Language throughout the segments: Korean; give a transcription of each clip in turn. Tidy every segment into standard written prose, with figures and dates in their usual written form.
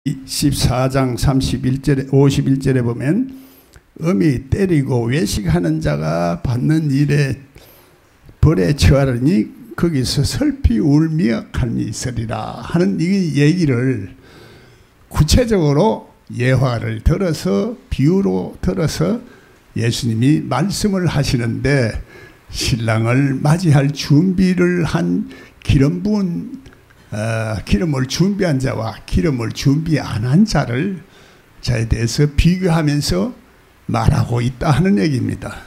14장 31절에 51절에 보면 음이 때리고 외식하는 자가 받는 일에 벌에 처하려니 거기서 슬피 울며 갈미 있으리라 하는 이 얘기를 구체적으로 예화를 들어서 비유로 들어서 예수님이 말씀을 하시는데, 신랑을 맞이할 준비를 한 기름 부은 기름을 준비한 자와 기름을 준비 안 한 자에 대해서 비교하면서 말하고 있다 하는 얘기입니다.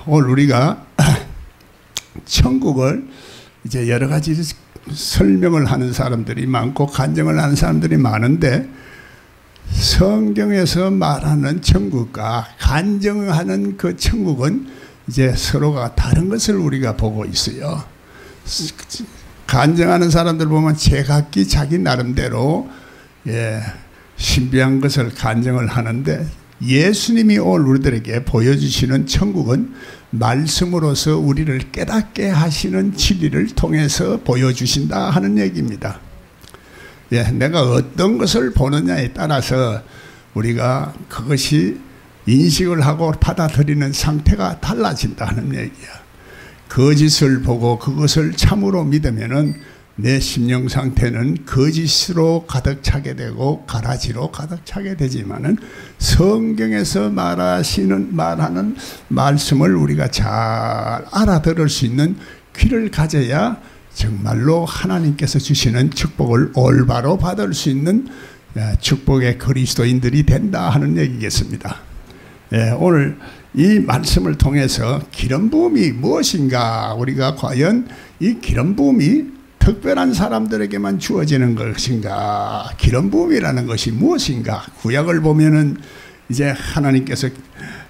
오늘 우리가 천국을 이제 여러 가지 설명을 하는 사람들이 많고 간증을 하는 사람들이 많은데, 성경에서 말하는 천국과 간증하는 그 천국은 이제 서로가 다른 것을 우리가 보고 있어요. 간증하는 사람들 보면 제각기 자기 나름대로 신비한 것을 간증을 하는데, 예수님이 오늘 우리들에게 보여주시는 천국은 말씀으로서 우리를 깨닫게 하시는 진리를 통해서 보여주신다 하는 얘기입니다. 내가 어떤 것을 보느냐에 따라서 우리가 그것이 인식을 하고 받아들이는 상태가 달라진다 하는 얘기야. 거짓을 보고 그것을 참으로 믿으면은 내 심령 상태는 거짓으로 가득 차게 되고 가라지로 가득 차게 되지만은, 성경에서 말하는 말씀을 우리가 잘 알아들을 수 있는 귀를 가져야 정말로 하나님께서 주시는 축복을 올바로 받을 수 있는 축복의 그리스도인들이 된다 하는 얘기겠습니다. 오늘 이 말씀을 통해서 기름 부음이 무엇인가, 우리가 과연 이 기름 부음이 특별한 사람들에게만 주어지는 것인가, 기름 부음이라는 것이 무엇인가. 구약을 보면은 이제 하나님께서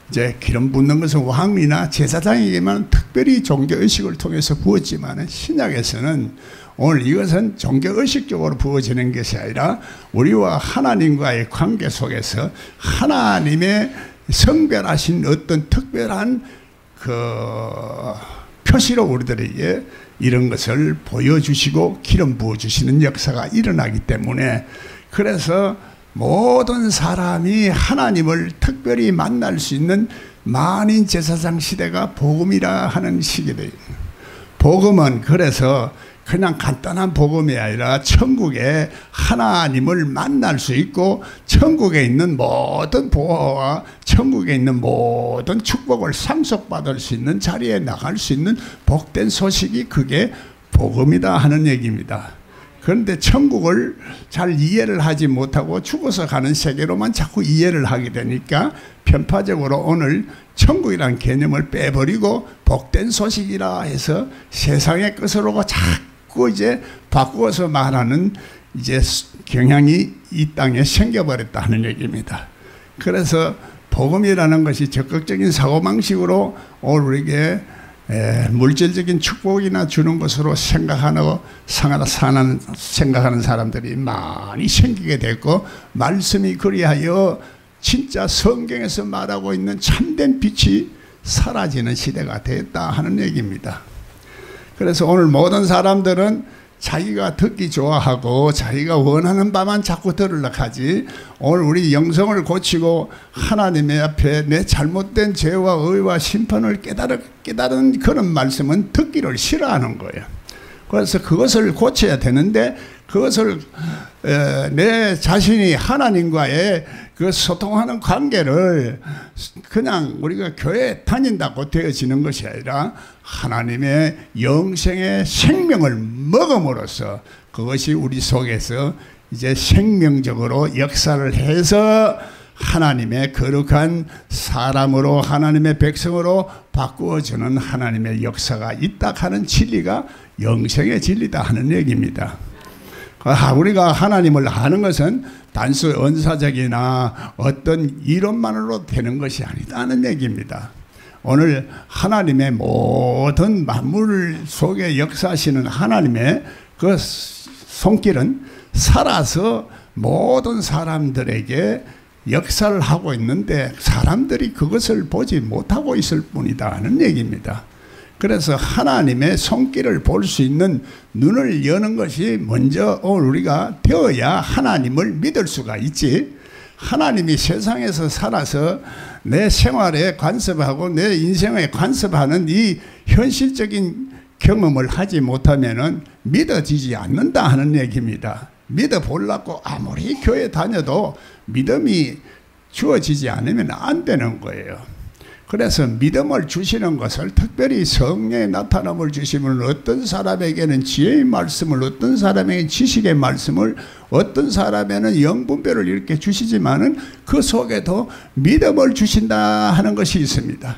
이제 기름 붓는 것은 왕이나 제사장에게만 특별히 종교의식을 통해서 부었지만, 신약에서는 오늘 이것은 종교의식적으로 부어지는 것이 아니라 우리와 하나님과의 관계 속에서 하나님의 성별하신 어떤 특별한 그 표시로 우리들에게 이런 것을 보여주시고 기름 부어주시는 역사가 일어나기 때문에, 그래서 모든 사람이 하나님을 특별히 만날 수 있는 만인 제사장 시대가 복음이라 하는 시기래요. 복음은 그래서 그냥 간단한 복음이 아니라 천국에 하나님을 만날 수 있고, 천국에 있는 모든 보호와 천국에 있는 모든 축복을 상속받을 수 있는 자리에 나갈 수 있는 복된 소식이 그게 복음이다 하는 얘기입니다. 그런데 천국을 잘 이해를 하지 못하고 죽어서 가는 세계로만 자꾸 이해를 하게 되니까, 편파적으로 오늘 천국이라는 개념을 빼버리고 복된 소식이라 해서 세상의 것으로 자꾸 이제 바꾸어서 말하는 이제 경향이 이 땅에 생겨버렸다 하는 얘기입니다. 그래서 복음이라는 것이 적극적인 사고방식으로 오늘 우리에게 물질적인 축복이나 주는 것으로 생각하는 사람들이 많이 생기게 됐고, 말씀이 그리하여 진짜 성경에서 말하고 있는 참된 빛이 사라지는 시대가 됐다 하는 얘기입니다. 그래서 오늘 모든 사람들은 자기가 듣기 좋아하고 자기가 원하는 바만 자꾸 들으려고 하지, 오늘 우리 영성을 고치고 하나님의 앞에 내 잘못된 죄와 의와 심판을 깨달은 그런 말씀은 듣기를 싫어하는 거예요. 그래서 그것을 고쳐야 되는데, 그것을 내 자신이 하나님과의 그 소통하는 관계를 그냥 우리가 교회에 다닌다고 되어지는 것이 아니라 하나님의 영생의 생명을 먹음으로써 그것이 우리 속에서 이제 생명적으로 역사를 해서 하나님의 거룩한 사람으로, 하나님의 백성으로 바꾸어주는 하나님의 역사가 있다 하는 진리가 영생의 진리다 하는 얘기입니다. 우리가 하나님을 아는 것은 단수 언사적이나 어떤 이론만으로 되는 것이 아니다는 얘기입니다. 오늘 하나님의 모든 만물 속에 역사하시는 하나님의 그 손길은 살아서 모든 사람들에게 역사를 하고 있는데, 사람들이 그것을 보지 못하고 있을 뿐이다 하는 얘기입니다. 그래서 하나님의 손길을 볼 수 있는 눈을 여는 것이 먼저 오늘 우리가 되어야 하나님을 믿을 수가 있지. 하나님이 세상에서 살아서 내 생활에 간섭하고 내 인생에 간섭하는 이 현실적인 경험을 하지 못하면은 믿어지지 않는다 하는 얘기입니다. 믿어보려고 아무리 교회 다녀도 믿음이 주어지지 않으면 안 되는 거예요. 그래서 믿음을 주시는 것을 특별히 성령의 나타남을 주시면 어떤 사람에게는 지혜의 말씀을, 어떤 사람에게는 지식의 말씀을, 어떤 사람에게는 영분별을 이렇게 주시지만은 그 속에도 믿음을 주신다 하는 것이 있습니다.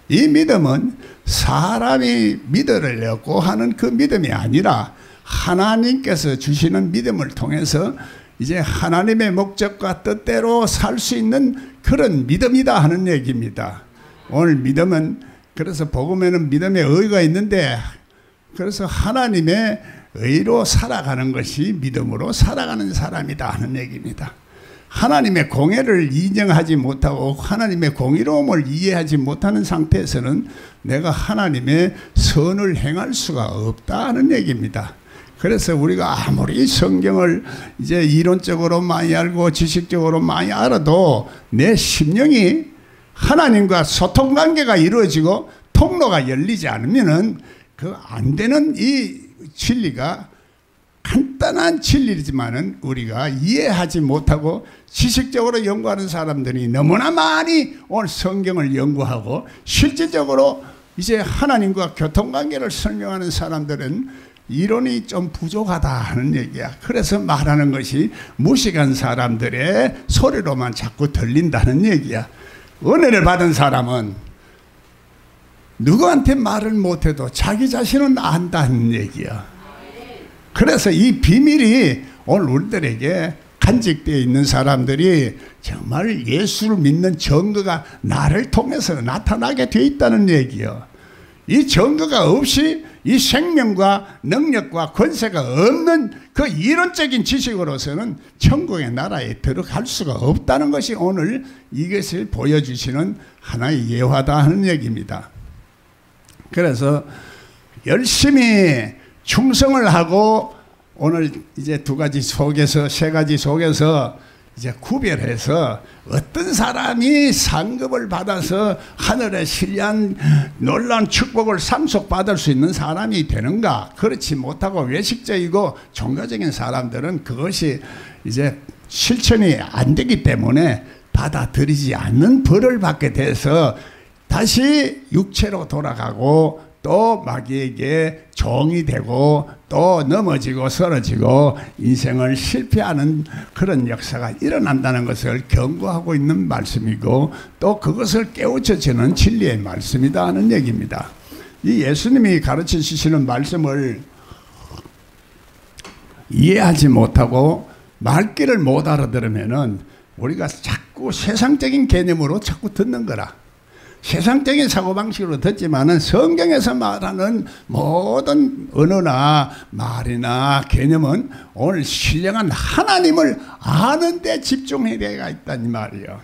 이 믿음은 사람이 믿으려고 하는 그 믿음이 아니라 하나님께서 주시는 믿음을 통해서 이제 하나님의 목적과 뜻대로 살 수 있는 그런 믿음이다 하는 얘기입니다. 오늘 믿음은, 그래서 복음에는 믿음의 의가 있는데, 그래서 하나님의 의로 살아가는 것이 믿음으로 살아가는 사람이다 하는 얘기입니다. 하나님의 공의를 인정하지 못하고 하나님의 공의로움을 이해하지 못하는 상태에서는 내가 하나님의 선을 행할 수가 없다 하는 얘기입니다. 그래서 우리가 아무리 성경을 이제 이론적으로 많이 알고 지식적으로 많이 알아도 내 심령이 하나님과 소통관계가 이루어지고 통로가 열리지 않으면은 그 안 되는 이 진리가 간단한 진리지만은 우리가 이해하지 못하고 지식적으로 연구하는 사람들이 너무나 많이 오늘 성경을 연구하고 실질적으로 이제 하나님과 교통관계를 설명하는 사람들은 이론이 좀 부족하다 하는 얘기야. 그래서 말하는 것이 무식한 사람들의 소리로만 자꾸 들린다는 얘기야. 은혜를 받은 사람은 누구한테 말을 못해도 자기 자신은 안다는 얘기야. 그래서 이 비밀이 오늘 우리들에게 간직되어 있는 사람들이 정말 예수를 믿는 증거가 나를 통해서 나타나게 되어 있다는 얘기야. 이 증거가 없이 이 생명과 능력과 권세가 없는 그 이론적인 지식으로서는 천국의 나라에 들어갈 수가 없다는 것이 오늘 이것을 보여주시는 하나의 예화다 하는 얘기입니다. 그래서 열심히 충성을 하고 오늘 이제 세 가지 속에서 이제 구별해서 어떤 사람이 상급을 받아서 하늘에 신리한 놀라운 축복을 상속받을 수 있는 사람이 되는가? 그렇지 못하고 외식적이고 종교적인 사람들은 그것이 이제 실천이 안 되기 때문에 받아들이지 않는 벌을 받게 돼서 다시 육체로 돌아가고 또 마귀에게 종이 되고 또 넘어지고 쓰러지고 인생을 실패하는 그런 역사가 일어난다는 것을 경고하고 있는 말씀이고 또 그것을 깨우쳐주는 진리의 말씀이다 하는 얘기입니다. 이 예수님이 가르쳐 주시는 말씀을 이해하지 못하고 말귀를 못 알아들으면은 우리가 자꾸 세상적인 개념으로 자꾸 듣는 거라. 세상적인 사고방식으로 듣지만은 성경에서 말하는 모든 언어나 말이나 개념은 오늘 신령한 하나님을 아는 데 집중해야 되어 있다는 말이에요.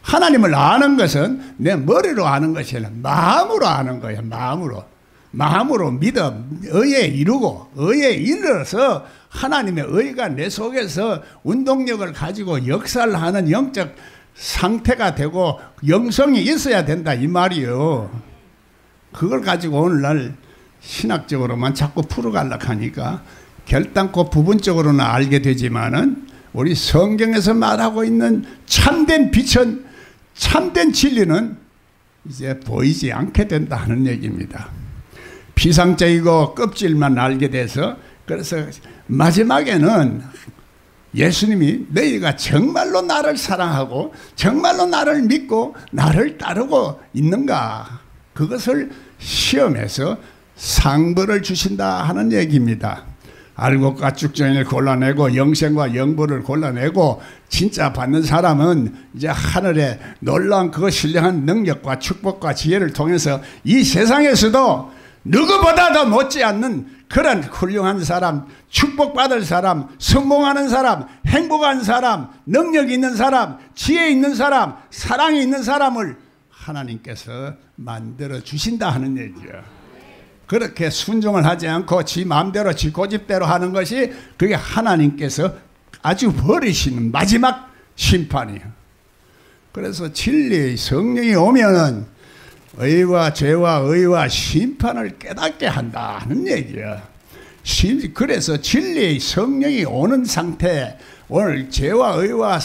하나님을 아는 것은 내 머리로 아는 것이 아니라 마음으로 아는 거예요. 마음으로 믿어 의에 이루고 의에 이르러서 하나님의 의가 내 속에서 운동력을 가지고 역사를 하는 영적 상태가 되고 영성이 있어야 된다 이 말이요. 그걸 가지고 오늘날 신학적으로만 자꾸 풀어가려고 하니까 결단코 부분적으로는 알게 되지만은 우리 성경에서 말하고 있는 참된 빛은, 참된 진리는 이제 보이지 않게 된다 하는 얘기입니다. 피상적이고 껍질만 알게 돼서, 그래서 마지막에는 예수님이 너희가 정말로 나를 사랑하고 정말로 나를 믿고 나를 따르고 있는가, 그것을 시험해서 상벌을 주신다 하는 얘기입니다. 알곡과 쭉정이를 골라내고 영생과 영벌을 골라내고 진짜 받는 사람은 이제 하늘에 놀라운 그 신령한 능력과 축복과 지혜를 통해서 이 세상에서도 누구보다도 못지않는 그런 훌륭한 사람, 축복받을 사람, 성공하는 사람, 행복한 사람, 능력 있는 사람, 지혜 있는 사람, 사랑이 있는 사람을 하나님께서 만들어 주신다 하는 얘기야. 그렇게 순종을 하지 않고 지 마음대로 지 고집대로 하는 것이 그게 하나님께서 아주 버리시는 마지막 심판이에요. 그래서 진리의 성령이 오면은 의와 죄와 의와 심판을 깨닫게 한다는 얘기야. 그래서 진리의 성령이 오는 상태, 오늘 죄와 의와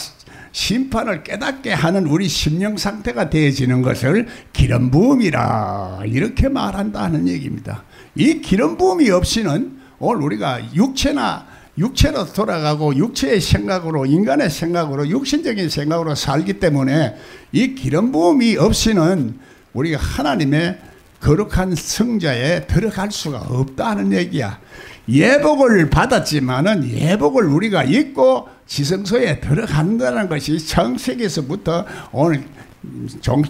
심판을 깨닫게 하는 우리 심령 상태가 되어지는 것을 기름 부음이라 이렇게 말한다는 얘기입니다. 이 기름 부음이 없이는 오늘 우리가 육체로 돌아가고 육체의 생각으로, 인간의 생각으로, 육신적인 생각으로 살기 때문에 이 기름 부음이 없이는 우리가 하나님의 거룩한 성자에 들어갈 수가 없다는 얘기야. 예복을 받았지만은 예복을 우리가 입고 지성소에 들어간다는 것이 창세기에서부터 오늘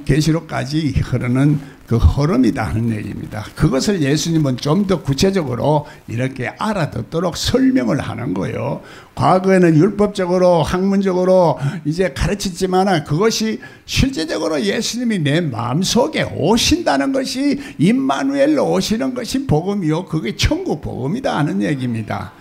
계시록까지 흐르는 그 흐름이다 하는 얘기입니다. 그것을 예수님은 좀 더 구체적으로 이렇게 알아듣도록 설명을 하는 거예요. 과거에는 율법적으로 학문적으로 이제 가르쳤지만 그것이 실제적으로 예수님이 내 마음속에 오신다는 것이 임마누엘로 오시는 것이 복음이요, 그게 천국 복음이다 하는 얘기입니다.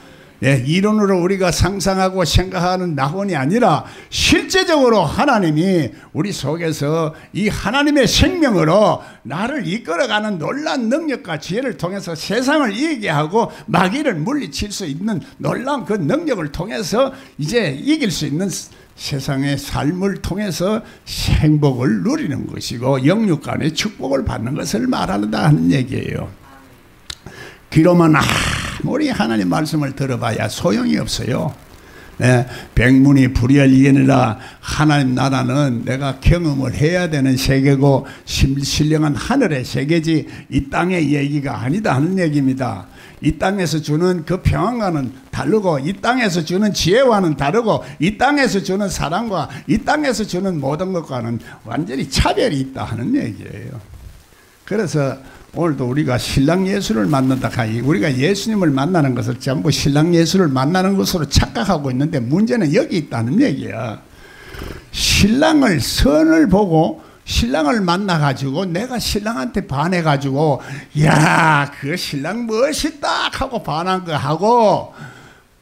예, 이론으로 우리가 상상하고 생각하는 낙원이 아니라 실제적으로 하나님이 우리 속에서 이 하나님의 생명으로 나를 이끌어가는 놀라운 능력과 지혜를 통해서 세상을 이기게 하고 마귀를 물리칠 수 있는 놀라운 그 능력을 통해서 이제 이길 수 있는 세상의 삶을 통해서 행복을 누리는 것이고 영육간의 축복을 받는 것을 말한다 하는 얘기예요. 귀로만 아무리 하나님 말씀을 들어봐야 소용이 없어요. 네, 백문이 불여일견이라 하나님 나라는 내가 경험을 해야 되는 세계고 신령한 하늘의 세계지 이 땅의 얘기가 아니다 하는 얘기입니다. 이 땅에서 주는 그 평안과는 다르고 이 땅에서 주는 지혜와는 다르고 이 땅에서 주는 사랑과 이 땅에서 주는 모든 것과는 완전히 차별이 있다 하는 얘기예요. 그래서 오늘도 우리가 신랑 예수를 만난다 하니 우리가 예수님을 만나는 것을 전부 신랑 예수를 만나는 것으로 착각하고 있는데 문제는 여기 있다는 얘기야. 신랑을 선을 보고 신랑을 만나가지고 내가 신랑한테 반해가지고 야, 그 신랑 멋있다 하고 반한 거 하고,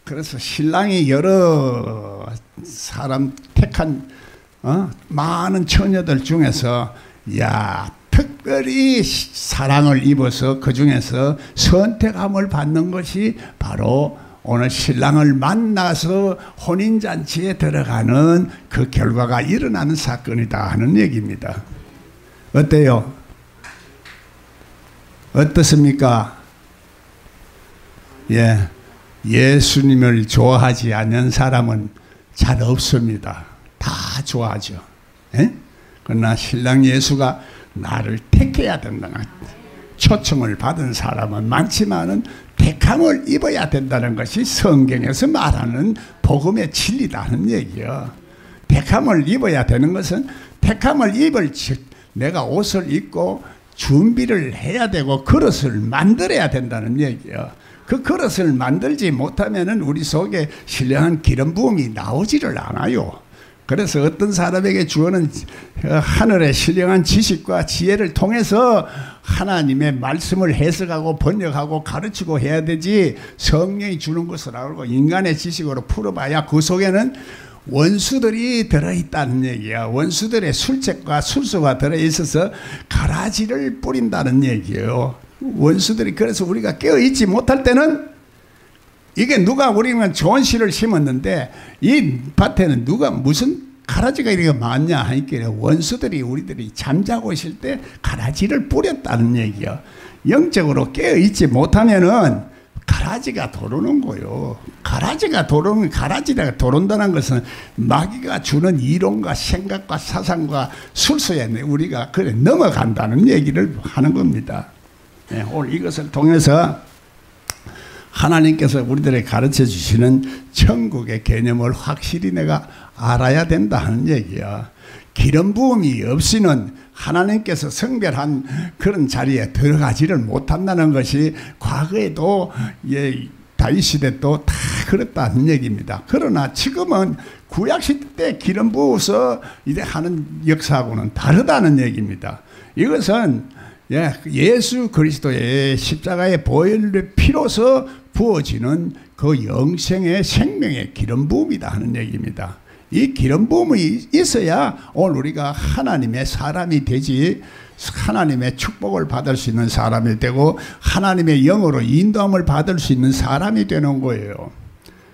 그래서 신랑이 여러 사람 택한 많은 처녀들 중에서 야, 특별히 사랑을 입어서 그 중에서 선택함을 받는 것이 바로 오늘 신랑을 만나서 혼인잔치에 들어가는 그 결과가 일어나는 사건이다 하는 얘기입니다. 어때요? 어떻습니까? 예, 예수님을 좋아하지 않는 사람은 잘 없습니다. 다 좋아하죠. 예? 그러나 신랑 예수가 나를 택해야 된다는 초청을 받은 사람은 많지만은 택함을 입어야 된다는 것이 성경에서 말하는 복음의 진리다는 얘기요. 택함을 입어야 되는 것은 택함을 입을 내가 옷을 입고 준비를 해야 되고 그릇을 만들어야 된다는 얘기요. 그 그릇을 만들지 못하면은 우리 속에 신령한 기름 부음이 나오지를 않아요. 그래서 어떤 사람에게 주어는 하늘의 신령한 지식과 지혜를 통해서 하나님의 말씀을 해석하고 번역하고 가르치고 해야 되지, 성령이 주는 것을 알고 인간의 지식으로 풀어봐야 그 속에는 원수들이 들어있다는 얘기야. 원수들의 술책과 술수가 들어있어서 가라지를 뿌린다는 얘기예요. 원수들이. 그래서 우리가 깨어있지 못할 때는 이게 누가 우리는 좋은 씨를 심었는데 이 밭에는 누가 무슨 가라지가 이렇게 많냐 하니까 원수들이 우리들이 잠자고 있을 때 가라지를 뿌렸다는 얘기야. 영적으로 깨어있지 못하면은 가라지가 도르는 거요. 가라지가 도른다는 것은 마귀가 주는 이론과 생각과 사상과 술수에 우리가 그래 넘어간다는 얘기를 하는 겁니다. 네, 오늘 이것을 통해서 하나님께서 우리들에게 가르쳐 주시는 천국의 개념을 확실히 내가 알아야 된다 하는 얘기야. 기름 부음이 없이는 하나님께서 성별한 그런 자리에 들어가지를 못한다는 것이 과거에도 다윗 시대 또 다 그렇다는 얘기입니다. 그러나 지금은 구약 시대 때 기름 부어서 이제 하는 역사하고는 다르다는 얘기입니다. 이것은 예수 그리스도의 십자가의 보혈의 피로서 부어지는 그 영생의 생명의 기름 부음이다 하는 얘기입니다. 이 기름 부음이 있어야 오늘 우리가 하나님의 사람이 되지, 하나님의 축복을 받을 수 있는 사람이 되고 하나님의 영으로 인도함을 받을 수 있는 사람이 되는 거예요.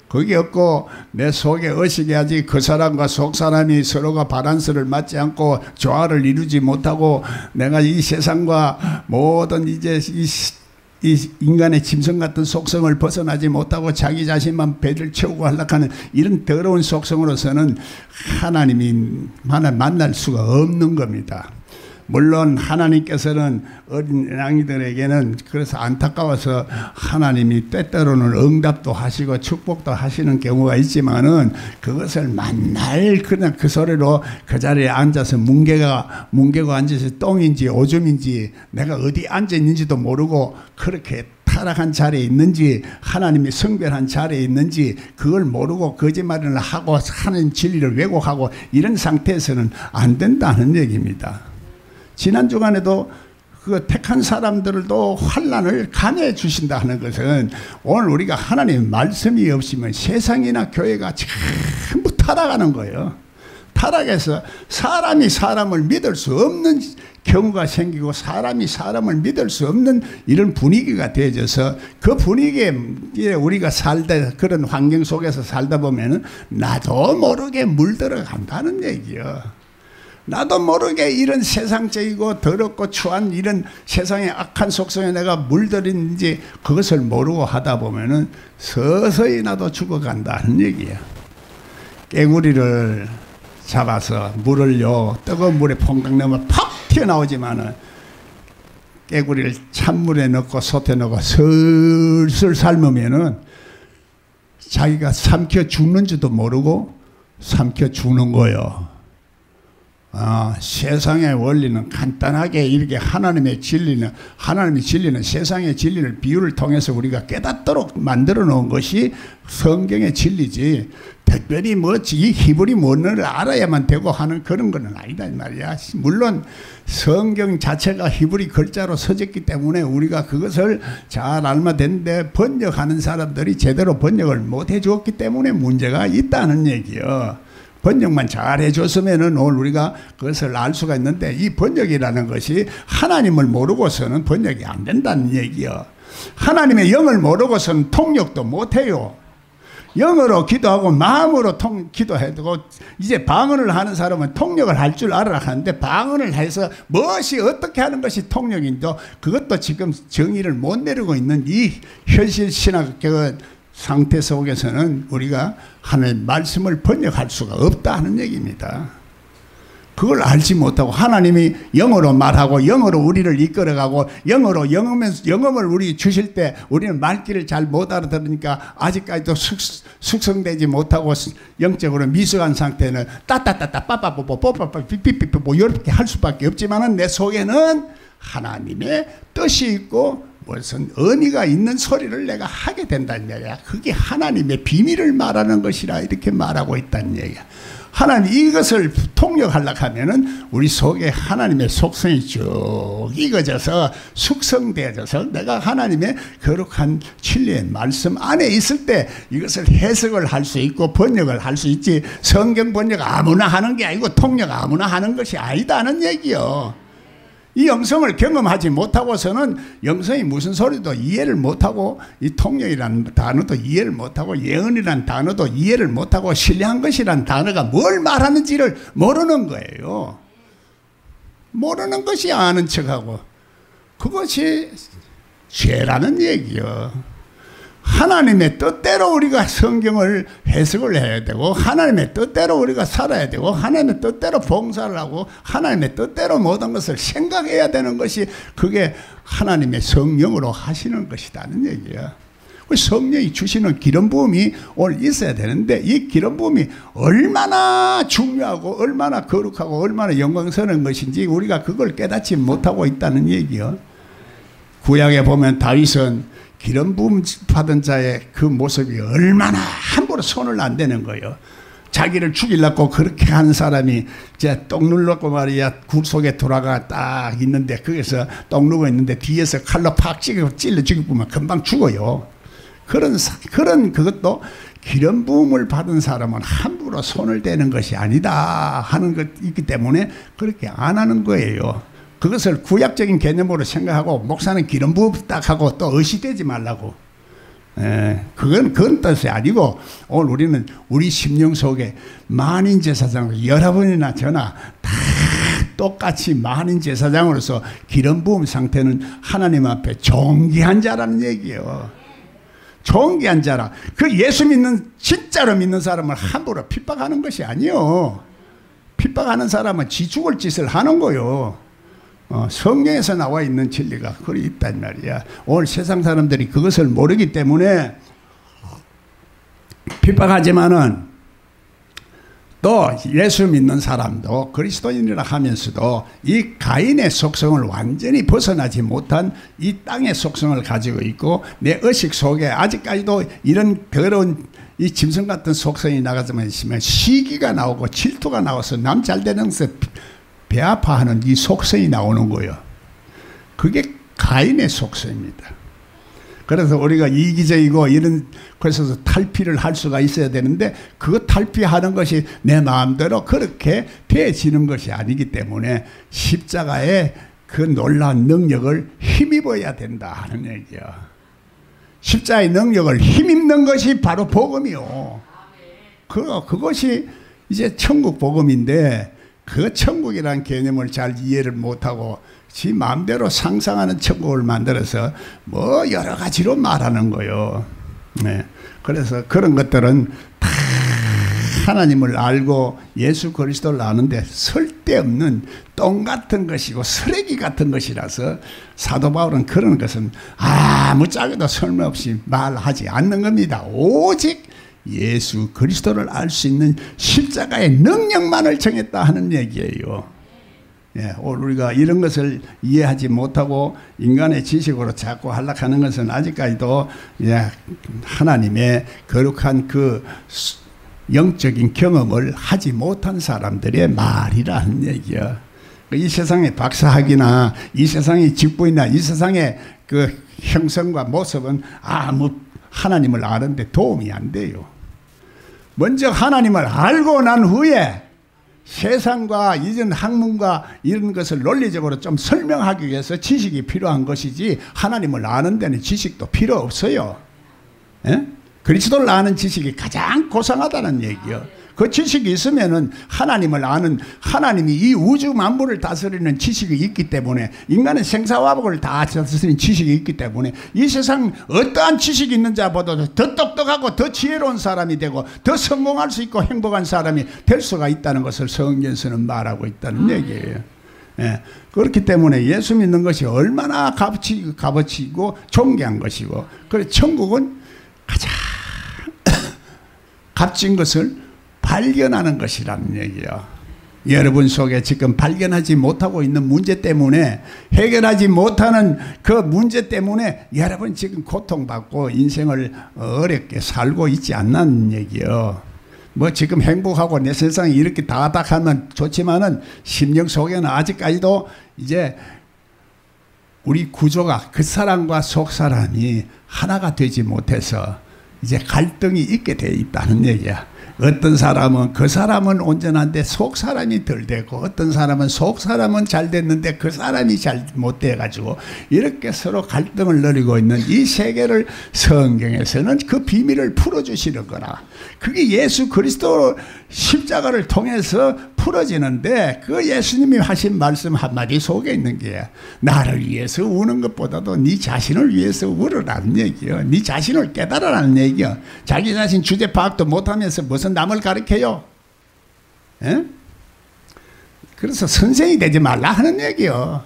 그게 없고 내 속에 의식이 하지 그 사람과 속 사람이 서로가 바란스를 맞지 않고 조화를 이루지 못하고 내가 이 세상과 모든 이제 이 인간의 짐승 같은 속성을 벗어나지 못하고 자기 자신만 배를 채우고 하려고 이런 더러운 속성으로서는 하나님이 만날 수가 없는 겁니다. 물론 하나님께서는 어린 양이들에게는 그래서 안타까워서 하나님이 때때로는 응답도 하시고 축복도 하시는 경우가 있지만은 그것을 만날 그냥 그 소리로 그 자리에 앉아서 뭉개고 앉아서 똥인지 오줌인지 내가 어디 앉아 있는지도 모르고 그렇게 타락한 자리에 있는지 하나님이 성별한 자리에 있는지 그걸 모르고 거짓말을 하고 하는 진리를 왜곡하고 이런 상태에서는 안 된다는 얘기입니다. 지난 주간에도 그 택한 사람들도 환난을 감해 주신다 하는 것은 오늘 우리가 하나님의 말씀이 없으면 세상이나 교회가 전부 타락하는 거예요. 타락해서 사람이 사람을 믿을 수 없는 경우가 생기고 사람이 사람을 믿을 수 없는 이런 분위기가 되어져서 그 분위기에 우리가 살다 그런 환경 속에서 살다 보면은 나도 모르게 물들어 간다는 얘기요. 나도 모르게 이런 세상적이고 더럽고 추한 이런 세상의 악한 속성에 내가 물들인지 그것을 모르고 하다 보면은 서서히 나도 죽어간다는 얘기야. 깨구리를 잡아서 물을요 뜨거운 물에 퐁강 넣으면 팍 튀어나오지만은 깨구리를 찬물에 넣고 솥에 넣고 슬슬 삶으면은 자기가 삼켜 죽는지도 모르고 삼켜 죽는 거예요. 세상의 원리는 간단하게 이렇게 하나님의 진리는 세상의 진리를 비유를 통해서 우리가 깨닫도록 만들어 놓은 것이 성경의 진리지 특별히 이 히브리 문어를 알아야만 되고 하는 그런 거는 아니다 이 말이야. 물론 성경 자체가 히브리 글자로 써졌기 때문에 우리가 그것을 잘 알면 되는데 번역하는 사람들이 제대로 번역을 못 해주었기 때문에 문제가 있다는 얘기요. 번역만 잘 해줬으면은 오늘 우리가 그것을 알 수가 있는데 이 번역이라는 것이 하나님을 모르고서는 번역이 안 된다는 얘기요. 하나님의 영을 모르고서는 통역도 못해요. 영어로 기도하고 마음으로 기도해도 이제 방언을 하는 사람은 통역을 할 줄 알아야 하는데 방언을 해서 무엇이 어떻게 하는 것이 통역인지 그것도 지금 정의를 못 내리고 있는 이 현실 신학 상태 속에서는 우리가 하나님의 말씀을 번역할 수가 없다 하는 얘기입니다. 그걸 알지 못하고 하나님이 영어로 말하고 영어로 우리를 이끌어가고 영어로 영음을 우리 주실 때 우리는 말귀를 잘 못 알아들으니까 아직까지도 숙성되지 못하고 영적으로 미숙한 상태는 따따따따 빠빠뽀뽀뽀뽀뽀 삐삐삐삐 뭐 이렇게 할 수밖에 없지만은 내 속에는 하나님의 뜻이 있고 무슨 의미가 있는 소리를 내가 하게 된다는 얘기야. 그게 하나님의 비밀을 말하는 것이라 이렇게 말하고 있다는 얘기야. 하나님 이것을 통역하려고 하면은 우리 속에 하나님의 속성이 쭉 익어져서 숙성되어져서 내가 하나님의 거룩한 진리의 말씀 안에 있을 때 이것을 해석을 할 수 있고 번역을 할 수 있지 성경 번역 아무나 하는 게 아니고 통역 아무나 하는 것이 아니다는 얘기요. 이 영성을 경험하지 못하고서는 영성이 무슨 소리도 이해를 못하고 이 통역이라는 단어도 이해를 못하고 예언이라는 단어도 이해를 못하고 신뢰한 것이라는 단어가 뭘 말하는지를 모르는 거예요. 모르는 것이 아는 척하고 그것이 죄라는 얘기요. 하나님의 뜻대로 우리가 성경을 해석을 해야 되고 하나님의 뜻대로 우리가 살아야 되고 하나님의 뜻대로 봉사를 하고 하나님의 뜻대로 모든 것을 생각해야 되는 것이 그게 하나님의 성령으로 하시는 것이라는 얘기야. 성령이 주시는 기름 부음이 오늘 있어야 되는데 이 기름 부음이 얼마나 중요하고 얼마나 거룩하고 얼마나 영광스러운 것인지 우리가 그걸 깨닫지 못하고 있다는 얘기야. 구약에 보면 다윗은 기름 부음 받은 자의 그 모습이 얼마나 함부로 손을 안 대는 거예요. 자기를 죽이려고 그렇게 한 사람이 이제 똥 눌렀고 말이야 굴 속에 돌아가 딱 있는데 거기서 똥 누고 있는데 뒤에서 칼로 팍 찔러 죽이면 금방 죽어요. 그런 그것도 기름 부음을 받은 사람은 함부로 손을 대는 것이 아니다 하는 것 있기 때문에 그렇게 안 하는 거예요. 그것을 구약적인 개념으로 생각하고 목사는 기름 부음 딱 하고 또 의시되지 말라고. 그건 뜻이 아니고 오늘 우리는 우리 심령 속에 만인 제사장으로 여러분이나 저나 다 똑같이 만인 제사장으로서 기름 부음 상태는 하나님 앞에 존귀한 자라는 얘기예요. 존귀한 자라. 그 예수 믿는 진짜로 믿는 사람을 함부로 핍박하는 것이 아니요. 핍박하는 사람은 지 죽을 짓을 하는 거요. 성경에서 나와 있는 진리가 그리 있단 말이야. 오늘 세상 사람들이 그것을 모르기 때문에 핍박하지만은 또 예수 믿는 사람도 그리스도인이라 하면서도 이 가인의 속성을 완전히 벗어나지 못한 이 땅의 속성을 가지고 있고 내 의식 속에 아직까지도 이런 더러운 이 짐승 같은 속성이 나가지만 있으면 시기가 나오고 질투가 나와서 남 잘 되는 것에 배 아파하는 이 속성이 나오는 거예요. 그게 가인의 속성입니다. 그래서 우리가 이기적이고 이런 것에서 탈피를 할 수가 있어야 되는데 그 탈피하는 것이 내 마음대로 그렇게 되어지는 것이 아니기 때문에 십자가의 그 놀라운 능력을 힘입어야 된다 하는 얘기야. 십자가의 능력을 힘입는 것이 바로 복음이요. 그것이 이제 천국 복음인데 그 천국이라는 개념을 잘 이해를 못하고 지 마음대로 상상하는 천국을 만들어서 뭐 여러 가지로 말하는 거요. 네. 그래서 그런 것들은 다 하나님을 알고 예수 그리스도를 아는데 쓸데없는 똥 같은 것이고 쓰레기 같은 것이라서 사도 바울은 그런 것은 아무짝에도 설명없이 말하지 않는 겁니다. 오직 예수 그리스도를 알 수 있는 십자가의 능력만을 정했다 하는 얘기예요. 예, 우리가 이런 것을 이해하지 못하고 인간의 지식으로 자꾸 하락하는 것은 아직까지도 하나님의 거룩한 그 영적인 경험을 하지 못한 사람들의 말이라는 얘기야. 이 세상의 박사학이나 이 세상의 직분이나 이 세상의 그 형성과 모습은 하나님을 아는데 도움이 안 돼요. 먼저 하나님을 알고 난 후에 세상과 이전 학문과 이런 것을 논리적으로 좀 설명하기 위해서 지식이 필요한 것이지 하나님을 아는 데는 지식도 필요 없어요. 예? 그리스도를 아는 지식이 가장 고상하다는 얘기요. 그 지식이 있으면은 하나님을 아는 하나님이 이 우주 만물을 다스리는 지식이 있기 때문에 인간의 생사화복을 다 다스리는 지식이 있기 때문에 이 세상 어떠한 지식이 있는 자보다도 더 똑똑하고 더 지혜로운 사람이 되고 더 성공할 수 있고 행복한 사람이 될 수가 있다는 것을 성경에서는 말하고 있다는 얘기예요. 예. 그렇기 때문에 예수 믿는 것이 얼마나 값어치고 존귀한 것이고 그래 천국은 가장 값진 것을 발견하는 것이라는 얘기예요. 여러분 속에 지금 발견하지 못하고 있는 문제 때문에 해결하지 못하는 그 문제 때문에 여러분 지금 고통받고 인생을 어렵게 살고 있지 않는 얘기예요. 뭐 지금 행복하고 내 세상이 이렇게 다닥하면 좋지만은 심령 속에는 아직까지도 이제 우리 구조가 그 사람과 속 사람이 하나가 되지 못해서 이제 갈등이 있게 돼 있다는 얘기야. 어떤 사람은 그 사람은 온전한데 속 사람이 덜 되고 어떤 사람은 속 사람은 잘 됐는데 그 사람이 잘 못 돼가지고 이렇게 서로 갈등을 벌이고 있는 이 세계를 성경에서는 그 비밀을 풀어주시는 거라. 그게 예수 그리스도 십자가를 통해서 풀어지는데 그 예수님이 하신 말씀 한마디 속에 있는 게 나를 위해서 우는 것보다도 네 자신을 위해서 울으라는 얘기요. 네 자신을 깨달으라는 얘기요. 자기 자신 주제 파악도 못하면서 무슨 남을 가르쳐요? 에? 그래서 선생이 되지 말라 하는 얘기요.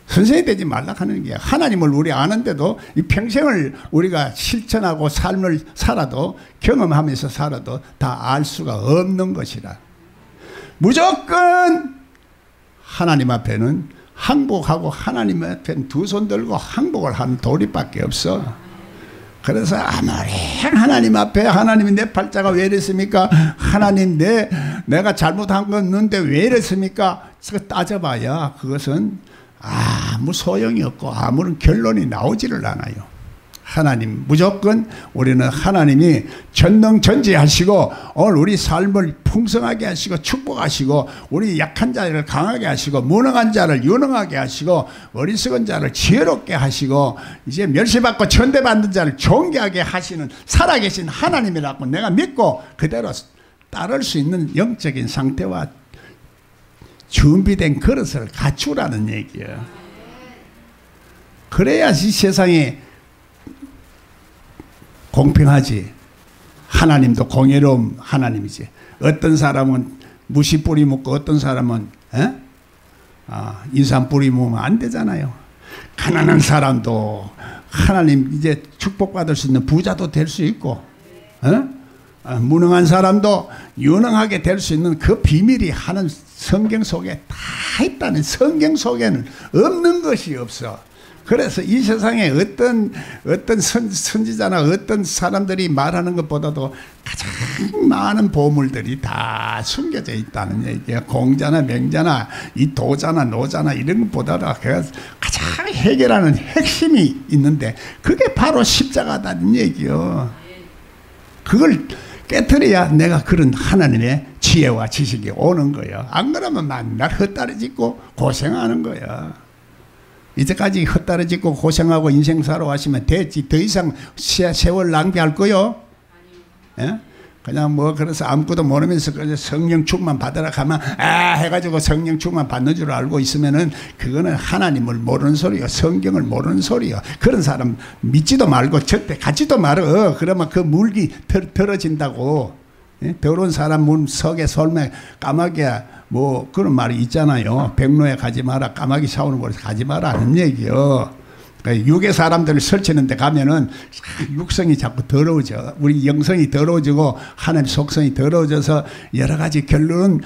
선생이 되지 말라 하는 게 하나님을 우리 아는데도 이 평생을 우리가 실천하고 삶을 살아도 경험하면서 살아도 다 알 수가 없는 것이라. 무조건 하나님 앞에는 항복하고 하나님 앞에는 두 손 들고 항복을 하는 도리밖에 없어. 그래서 아무리 하나님 앞에 하나님이 내 팔자가 왜 이랬습니까? 하나님 내가 잘못한 건 없는데 왜 이랬습니까? 그래서 따져봐야 그것은 아무 소용이 없고 아무런 결론이 나오지를 않아요. 하나님 무조건 우리는 하나님이 전능전지하시고 오늘 우리 삶을 풍성하게 하시고 축복하시고 우리 약한 자를 강하게 하시고 무능한 자를 유능하게 하시고 어리석은 자를 지혜롭게 하시고 이제 멸시받고 천대받는 자를 존귀하게 하시는 살아계신 하나님이라고 내가 믿고 그대로 따를 수 있는 영적인 상태와 준비된 그릇을 갖추라는 얘기예요. 그래야 이 세상에 공평하지. 하나님도 공의로운 하나님이지. 어떤 사람은 무시 뿌리 먹고 어떤 사람은 인삼 뿌리 먹으면 안 되잖아요. 가난한 사람도 하나님 이제 축복받을 수 있는 부자도 될 수 있고 무능한 사람도 유능하게 될 수 있는 그 비밀이 하는 성경 속에 다 있다는. 성경 속에는 없는 것이 없어. 그래서 이 세상에 어떤 선지자나 어떤 사람들이 말하는 것보다도 가장 많은 보물들이 다 숨겨져 있다는 얘기야. 공자나 명자나 이 도자나 노자나 이런 것보다도 가장 해결하는 핵심이 있는데 그게 바로 십자가다는 얘기요. 그걸 깨트려야 내가 그런 하나님의 지혜와 지식이 오는 거야. 안 그러면 맨날 헛다리 짚고 고생하는 거야. 이제까지 헛다리 짚고 고생하고 인생 살아가시면 됐지. 더 이상 세월 낭비할 거요? 예? 그냥 뭐 그래서 아무것도 모르면서 성령 충만 받으라 하면 해가지고 성령 충만 받는 줄 알고 있으면은 그거는 하나님을 모르는 소리요. 성경을 모르는 소리요. 그런 사람 믿지도 말고 절대 가지도 말어. 그러면 그 물기 떨어진다고. 예? 더러운 사람 문 석에 설매 까마귀야 뭐 그런 말이 있잖아요. 백로에 가지 마라. 까마귀 사오는 곳에 가지 마라 하는 얘기요. 그러니까 육의 사람들을 설치는 데 가면은 육성이 자꾸 더러워져. 우리 영성이 더러워지고 하나님 속성이 더러워져서 여러 가지 결국은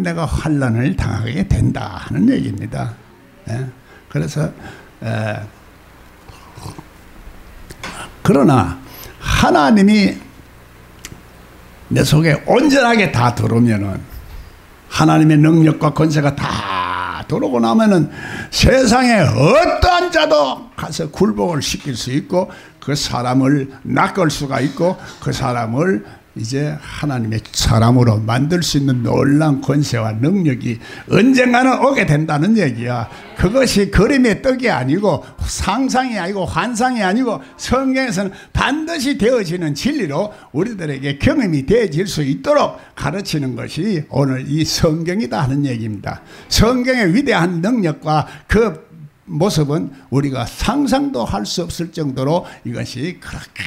내가 환난을 당하게 된다 하는 얘기입니다. 예? 그래서 그러나 하나님이 내 속에 온전하게 다 들어오면은 하나님의 능력과 권세가 다 들어오고 나면은 세상에 어떠한 자도 가서 굴복을 시킬 수 있고 그 사람을 낚을 수가 있고 그 사람을 이제 하나님의 사람으로 만들 수 있는 놀라운 권세와 능력이 언젠가는 오게 된다는 얘기야. 그것이 그림의 떡이 아니고 상상이 아니고 환상이 아니고 성경에서는 반드시 되어지는 진리로 우리들에게 경험이 되어질 수 있도록 가르치는 것이 오늘 이 성경이다 하는 얘기입니다. 성경의 위대한 능력과 그 모습은 우리가 상상도 할 수 없을 정도로 이것이 그렇게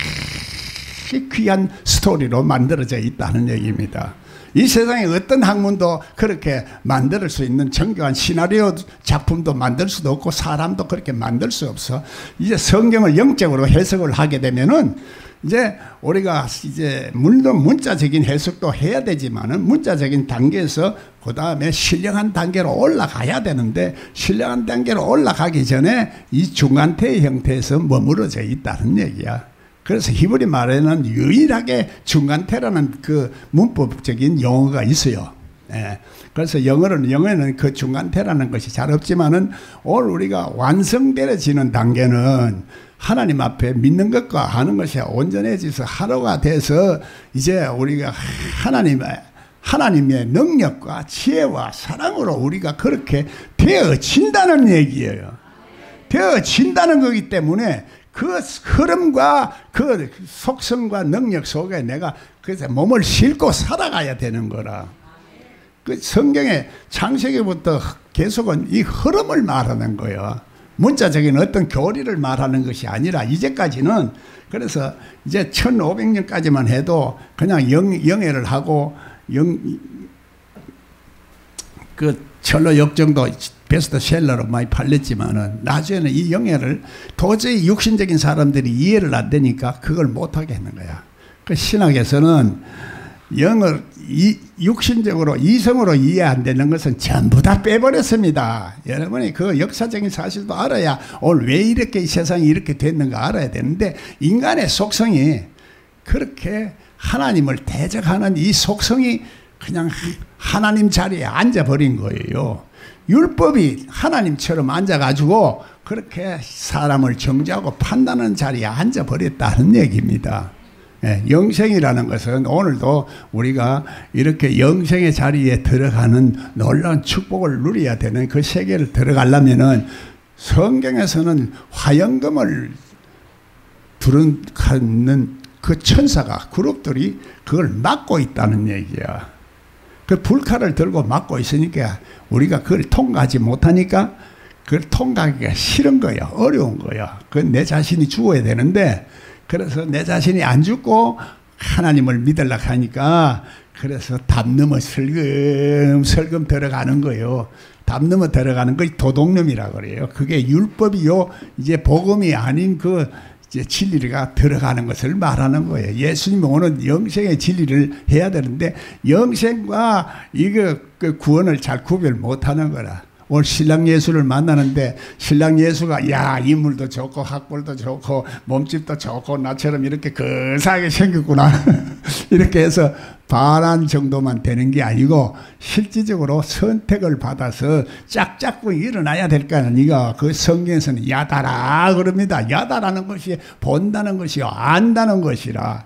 귀한 스토리로 만들어져 있다는 얘기입니다. 이 세상에 어떤 학문도 그렇게 만들 수 있는 정교한 시나리오 작품도 만들 수도 없고 사람도 그렇게 만들 수 없어. 이제 성경을 영적으로 해석을 하게 되면은 이제 우리가 이제 물론 문자적인 해석도 해야 되지만은 문자적인 단계에서 그 다음에 신령한 단계로 올라가야 되는데 신령한 단계로 올라가기 전에 이 중간태의 형태에서 머무러져 있다는 얘기야. 그래서 히브리 말에는 유일하게 중간태라는 그 문법적인 용어가 있어요. 예. 그래서 영어에는 그 중간태라는 것이 잘 없지만은 오늘 우리가 완성되어지는 단계는 하나님 앞에 믿는 것과 하는 것이 온전해져서 하루가 돼서 이제 우리가 하나님의 능력과 지혜와 사랑으로 우리가 그렇게 되어진다는 얘기예요. 되어진다는 거기 때문에 그 흐름과 그 속성과 능력 속에 내가 그래서 몸을 싣고 살아가야 되는 거라. 그 성경의 창세기부터 계속은 이 흐름을 말하는 거예요. 문자적인 어떤 교리를 말하는 것이 아니라 이제까지는 그래서 이제 1500년까지만 해도 그냥 영예를 하고 그 철로 역정도 베스트셀러로 많이 팔렸지만은 나중에는 이 영예를 도저히 육신적인 사람들이 이해를 안 되니까 그걸 못하게 하는 거야. 그 신학에서는 육신적으로 이성으로 이해 안 되는 것은 전부 다 빼버렸습니다. 여러분이 그 역사적인 사실도 알아야 오늘 왜 이렇게 이 세상이 이렇게 됐는가 알아야 되는데, 인간의 속성이 그렇게 하나님을 대적하는 이 속성이 그냥 하나님 자리에 앉아버린 거예요. 율법이 하나님처럼 앉아가지고 그렇게 사람을 정죄하고 판단하는 자리에 앉아버렸다는 얘기입니다. 예, 영생이라는 것은 오늘도 우리가 이렇게 영생의 자리에 들어가는 놀라운 축복을 누려야 되는 그 세계를 들어가려면은, 성경에서는 화영금을 두른하는 그 천사가, 그룹들이 그걸 막고 있다는 얘기야. 그 불칼을 들고 막고 있으니까 우리가 그걸 통과하지 못하니까 그걸 통과하기가 싫은 거야. 어려운 거야. 그건 내 자신이 죽어야 되는데, 그래서 내 자신이 안 죽고 하나님을 믿으려고 하니까, 그래서 담 넘어 슬금슬금 들어가는 거예요. 담 넘어 들어가는 걸 도둑놈이라고 그래요. 그게 율법이요, 이제 복음이 아닌 그 이제 진리가 들어가는 것을 말하는 거예요. 예수님은 오늘 영생의 진리를 해야 되는데, 영생과 이거 그 구원을 잘 구별 못하는 거라. 오늘 신랑 예수를 만나는데, 신랑 예수가 야, 인물도 좋고 학벌도 좋고 몸집도 좋고 나처럼 이렇게 근사하게 생겼구나 이렇게 해서 반한 정도만 되는 게 아니고, 실질적으로 선택을 받아서 짝짝꿍 일어나야 될 거 아니가. 그 성경에서는 야다라 그럽니다. 야다라는 것이 본다는 것이요, 안다는 것이라.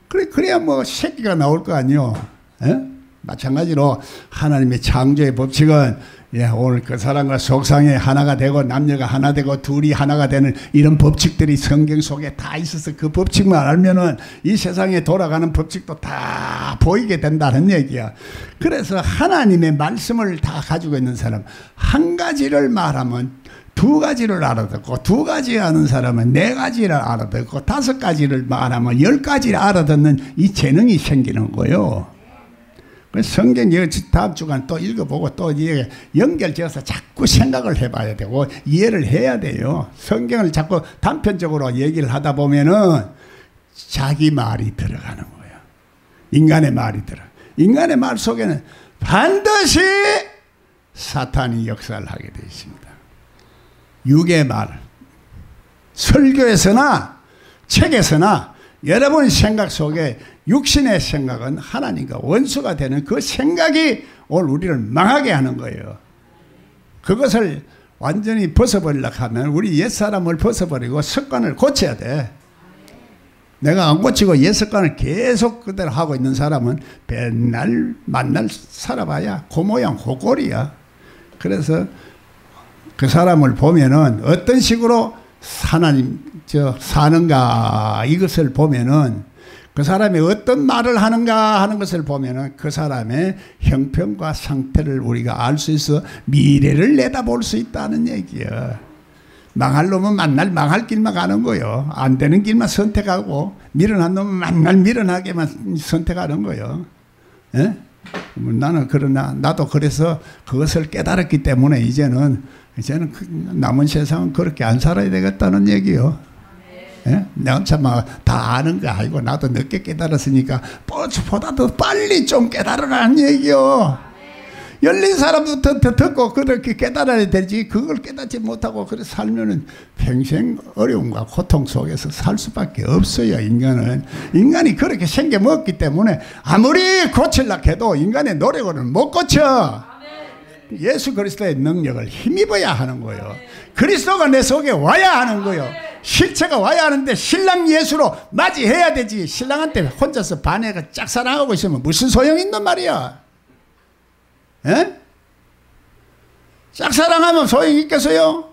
그래야 뭐 새끼가 나올 거 아니요. 에? 마찬가지로 하나님의 창조의 법칙은, 예, 오늘 그 사람과 속상해 하나가 되고 남녀가 하나 되고 둘이 하나가 되는 이런 법칙들이 성경 속에 다 있어서, 그 법칙만 알면은 이 세상에 돌아가는 법칙도 다 보이게 된다는 얘기야. 그래서 하나님의 말씀을 다 가지고 있는 사람, 한 가지를 말하면 두 가지를 알아듣고, 두 가지 아는 사람은 네 가지를 알아듣고, 다섯 가지를 말하면 10가지를 알아듣는 이 재능이 생기는 거예요. 성경 다음 주간 또 읽어보고 또 이게 연결지어서 자꾸 생각을 해봐야 되고 이해를 해야 돼요. 성경을 자꾸 단편적으로 얘기를 하다 보면은 자기 말이 들어가는 거예요. 인간의 말이 들어. 인간의 말 속에는 반드시 사탄이 역사를 하게 되어 있습니다. 육의 말, 설교에서나 책에서나 여러분의 생각 속에 육신의 생각은 하나님과 원수가 되는 그 생각이 오늘 우리를 망하게 하는 거예요. 그것을 완전히 벗어버리려고 하면 우리 옛사람을 벗어버리고 습관을 고쳐야 돼. 내가 안 고치고 옛 습관을 계속 그대로 하고 있는 사람은 맨날 만날 살아봐야 그 모양 그 꼴이야. 그래서 그 사람을 보면은 어떤 식으로 하나님 사는가, 이것을 보면은 그 사람이 어떤 말을 하는가 하는 것을 보면은 그 사람의 형편과 상태를 우리가 알 수 있어 미래를 내다볼 수 있다는 얘기야. 망할 놈은 만날 망할 길만 가는 거요. 안 되는 길만 선택하고, 미련한 놈은 만날 미련하게만 선택하는 거요. 예? 나는 그러나 나도 그래서 그것을 깨달았기 때문에 이제는 남은 세상은 그렇게 안 살아야 되겠다는 얘기요. 예? 내가 참 다 아는 거 아니고 나도 늦게 깨달았으니까 보다 더 빨리 좀 깨달으라는 얘기요. 열린 사람부터 듣고 그렇게 깨달아야 되지, 그걸 깨닫지 못하고 그렇게 살면은 평생 어려움과 고통 속에서 살 수밖에 없어요. 인간이 그렇게 생겨먹기 때문에 아무리 고치려고 해도 인간의 노력으로는 못 고쳐. 예수 그리스도의 능력을 힘입어야 하는 거예요. 그리스도가 내 속에 와야 하는 거예요. 실체가 와야 하는데 신랑 예수로 맞이해야 되지. 신랑한테 혼자서 반해가 짝사랑하고 있으면 무슨 소용이 있단 말이야. 에? 짝사랑하면 소용이 있겠어요?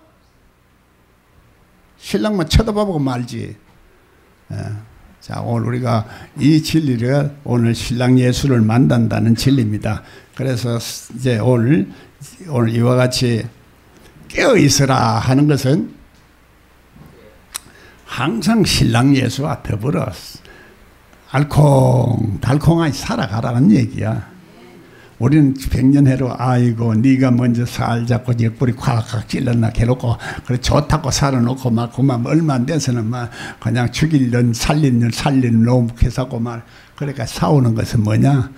신랑만 쳐다보고 말지. 자, 오늘 우리가 이 진리를, 오늘 신랑 예수를 만난다는 진리입니다. 그래서 이제 오늘 이와 같이 깨어 있으라 하는 것은 항상 신랑 예수와 더불어 알콩달콩하게 살아가라는 얘기야. 우리는 백년해로 아이고 네가 먼저 살자고 옆구리 콱콱 찔렀나 해놓고 그래 좋다고 살아놓고 막 그만 얼마 안 돼서는 막 그냥 죽일 년 살린 놈 해서고 말. 그러니까 싸우는 것은 뭐냐?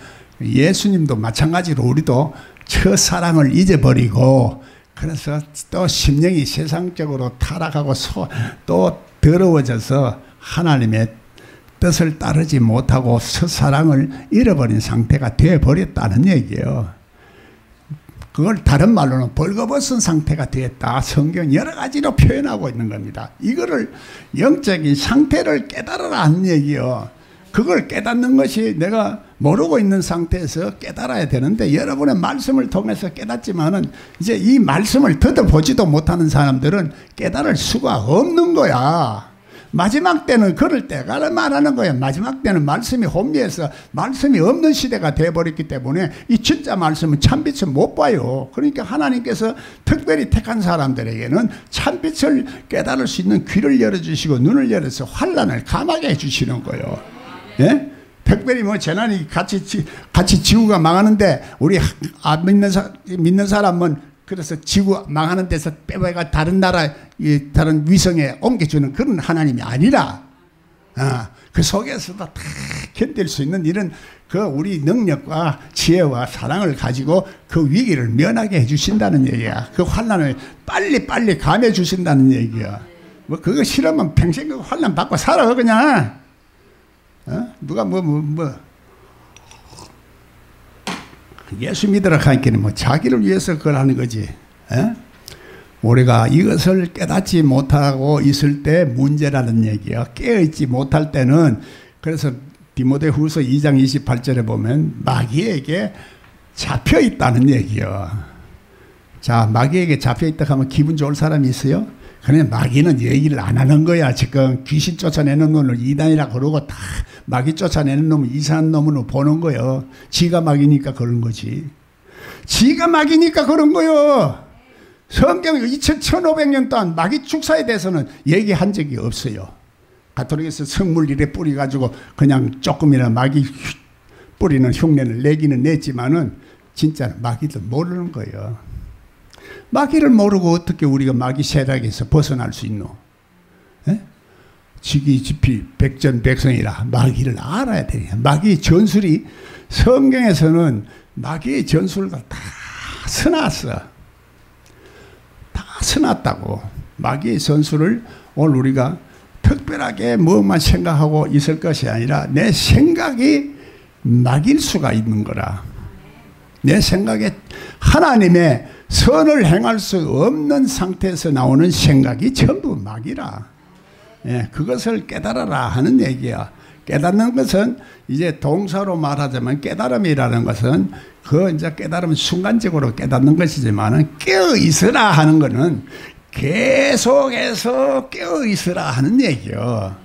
예수님도 마찬가지로 우리도 첫사랑을 잊어버리고 그래서 또 심령이 세상적으로 타락하고 또 더러워져서 하나님의 뜻을 따르지 못하고 첫사랑을 잃어버린 상태가 되어버렸다는 얘기예요. 그걸 다른 말로는 벌거벗은 상태가 되었다. 성경 여러 가지로 표현하고 있는 겁니다. 이거를 영적인 상태를 깨달으라 하는 얘기예요. 그걸 깨닫는 것이 내가 모르고 있는 상태에서 깨달아야 되는데 여러분의 말씀을 통해서 깨닫지만은 이제 이 말씀을 듣어보지도 못하는 사람들은 깨달을 수가 없는 거야. 마지막 때는 그럴 때가 말하는 거예요. 마지막 때는 말씀이 혼미해서 말씀이 없는 시대가 되어버렸기 때문에 이 진짜 말씀은 참빛을 못 봐요. 그러니까 하나님께서 특별히 택한 사람들에게는 참빛을 깨달을 수 있는 귀를 열어주시고 눈을 열어서 환난을 감하게 해주시는 거예요. 예? 특별히 뭐 재난이 같이 지구가 망하는데 우리 믿는 사람은 그래서 지구 망하는 데서 빼봐가 다른 나라 다른 위성에 옮겨주는 그런 하나님이 아니라 그 속에서도 다 견딜 수 있는 이런 그 우리 능력과 지혜와 사랑을 가지고 그 위기를 면하게 해주신다는 얘기야. 그 환난을 빨리 감해 주신다는 얘기야. 뭐 그거 싫으면 평생 그 환난 받고 살아 그냥. 누가 예수 믿으라 하니까 뭐 자기를 위해서 그걸 하는 거지. 우리가 이것을 깨닫지 못하고 있을 때 문제라는 얘기야. 깨어있지 못할 때는 그래서 디모데후서 2장 28절에 보면 마귀에게 잡혀 있다는 얘기야. 자, 마귀에게 잡혀 있다 하면 기분 좋을 사람이 있어요? 그냥 마귀는 얘기를 안 하는 거야. 지금 귀신 쫓아내는 놈을 이단이라 그러고 다 마귀 쫓아내는 놈은 이상한 놈으로 보는 거예요. 지가 마귀니까 그런 거지. 지가 마귀니까 그런 거예요. 성경 1500년 동안 마귀 축사에 대해서는 얘기한 적이 없어요. 가톨릭에서 성물 일에 뿌려가지고 그냥 조금이나 마귀 뿌리는 흉내를 내기는 냈지만은 진짜 마귀도 모르는 거예요. 마귀를 모르고 어떻게 우리가 마귀 세력에서 벗어날 수 있노? 지기지피 백전백성이라 마귀를 알아야 돼. 마귀의 전술이 성경에서는 마귀의 전술을 다 써놨어. 다 써놨다고. 마귀의 전술을 오늘 우리가 특별하게 무엇만 생각하고 있을 것이 아니라 내 생각이 마귀일 수가 있는 거라. 내 생각에 하나님의 선을 행할 수 없는 상태에서 나오는 생각이 전부 마귀라. 예, 그것을 깨달아라 하는 얘기야. 깨닫는 것은 이제 동사로 말하자면 깨달음이라는 것은 그 이제 깨달음 순간적으로 깨닫는 것이지만은 깨어 있으라 하는 것은 계속해서 깨어 있으라 하는 얘기요.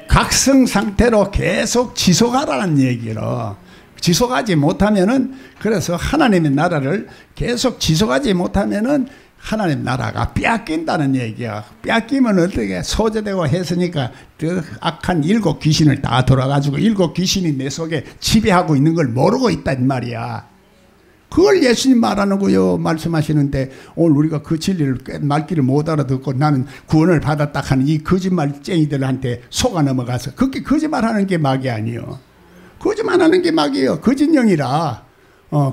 각성 상태로 계속 지속하라는 얘기로. 지속하지 못하면은 그래서 하나님의 나라를 계속 지속하지 못하면은 하나님 나라가 빼앗긴다는 얘기야. 빼앗기면 어떻게 소재되고 했으니까 그 악한 7 귀신을 다 돌아가지고 7 귀신이 내 속에 지배하고 있는 걸 모르고 있단 말이야. 그걸 예수님 말하는 거요. 말씀하시는데 오늘 우리가 그 진리를 말귀를 못 알아듣고 나는 구원을 받았다 하는 이 거짓말쟁이들한테 속아 넘어가서 그렇게 거짓말하는 게 마귀 아니요. 거짓말하는 게 마귀예요. 거짓령이라.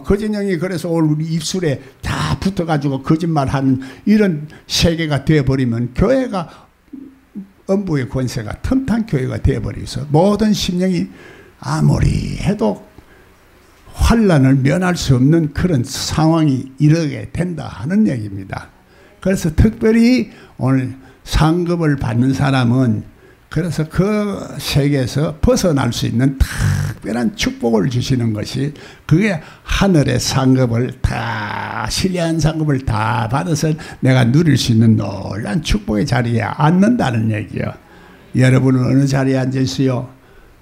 거짓령이 그래서 오늘 우리 입술에 다 붙어가지고 거짓말하는 이런 세계가 되어버리면 교회가 음부의 권세가 틈탄 교회가 되어버려서 모든 심령이 아무리 해도 환난을 면할 수 없는 그런 상황이 이르게 된다 하는 얘기입니다. 그래서 특별히 오늘 상급을 받는 사람은 그래서 그 세계에서 벗어날 수 있는 특별한 축복을 주시는 것이 그게 하늘의 상급을 다 신뢰한 상급을 다 받아서 내가 누릴 수 있는 놀라운 축복의 자리에 앉는다는 얘기예요. 여러분은 어느 자리에 앉아 있어요?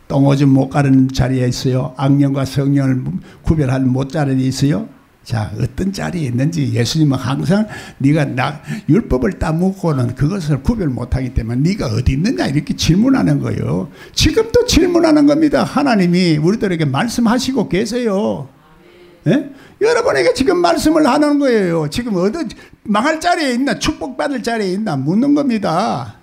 똥오줌 못 가르는 자리에 있어요? 악령과 성령을 구별하는 못 자리에 있어요? 자, 어떤 자리에 있는지 예수님은 항상 네가 율법을 따먹고는 그것을 구별 못하기 때문에 네가 어디 있느냐 이렇게 질문하는 거예요. 지금도 질문하는 겁니다. 하나님이 우리들에게 말씀하시고 계세요. 예? 여러분에게 지금 말씀을 하는 거예요. 지금 어디 망할 자리에 있나 축복받을 자리에 있나 묻는 겁니다.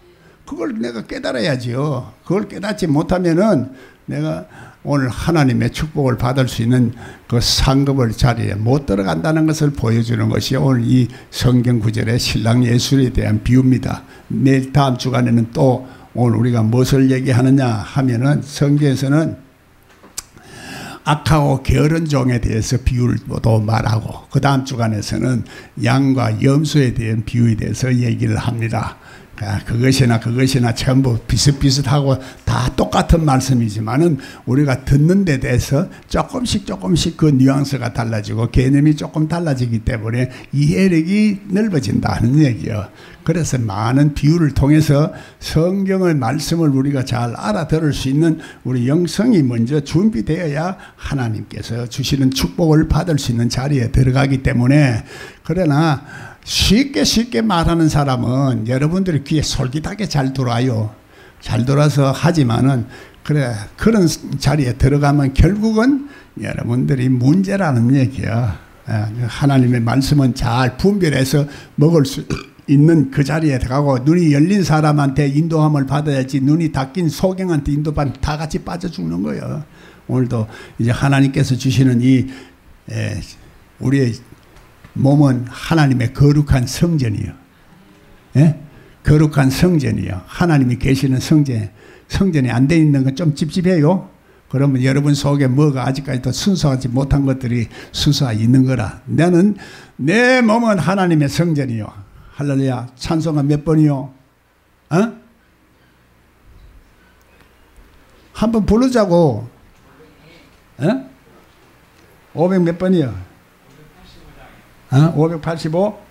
그걸 내가 깨달아야지요. 그걸 깨닫지 못하면은 내가 오늘 하나님의 축복을 받을 수 있는 그 상급을 자리에 못 들어간다는 것을 보여주는 것이 오늘 이 성경 구절의 신랑 예술에 대한 비유입니다. 내일 다음 주간에는 또 오늘 우리가 무엇을 얘기하느냐 하면은 성경에서는 악하고 게으른 종에 대해서 비유도 말하고 그 다음 주간에서는 양과 염소에 대한 비유에 대해서 얘기를 합니다. 그것이나 전부 비슷비슷하고 다 똑같은 말씀이지만은 우리가 듣는 데 대해서 조금씩 그 뉘앙스가 달라지고 개념이 조금 달라지기 때문에 이해력이 넓어진다 하는 얘기예요. 그래서 많은 비유를 통해서 성경의 말씀을 우리가 잘 알아들을 수 있는 우리 영성이 먼저 준비되어야 하나님께서 주시는 축복을 받을 수 있는 자리에 들어가기 때문에. 그러나 쉽게 말하는 사람은 여러분들이 귀에 솔깃하게 잘 들어와요. 잘 들어와서 하지만은 그런 자리에 들어가면 결국은 여러분들이 문제라는 얘기야. 하나님의 말씀은 잘 분별해서 먹을 수 있는 그 자리에 들어가고 눈이 열린 사람한테 인도함을 받아야지 눈이 닫힌 소경한테 인도받으면 다 같이 빠져 죽는 거예요. 오늘도 이제 하나님께서 주시는 이 우리의 몸은 하나님의 거룩한 성전이요. 예? 거룩한 성전이요. 하나님이 계시는 성전이 안 돼 있는 건 좀 찝찝해요. 그러면 여러분 속에 뭐가 아직까지도 순수하지 못한 것들이 순수하 있는 거라. 내 몸은 하나님의 성전이요. 할렐루야. 찬송가 몇 번이요? 어? 한번 부르자고. 어? 500 몇 번이요? 585?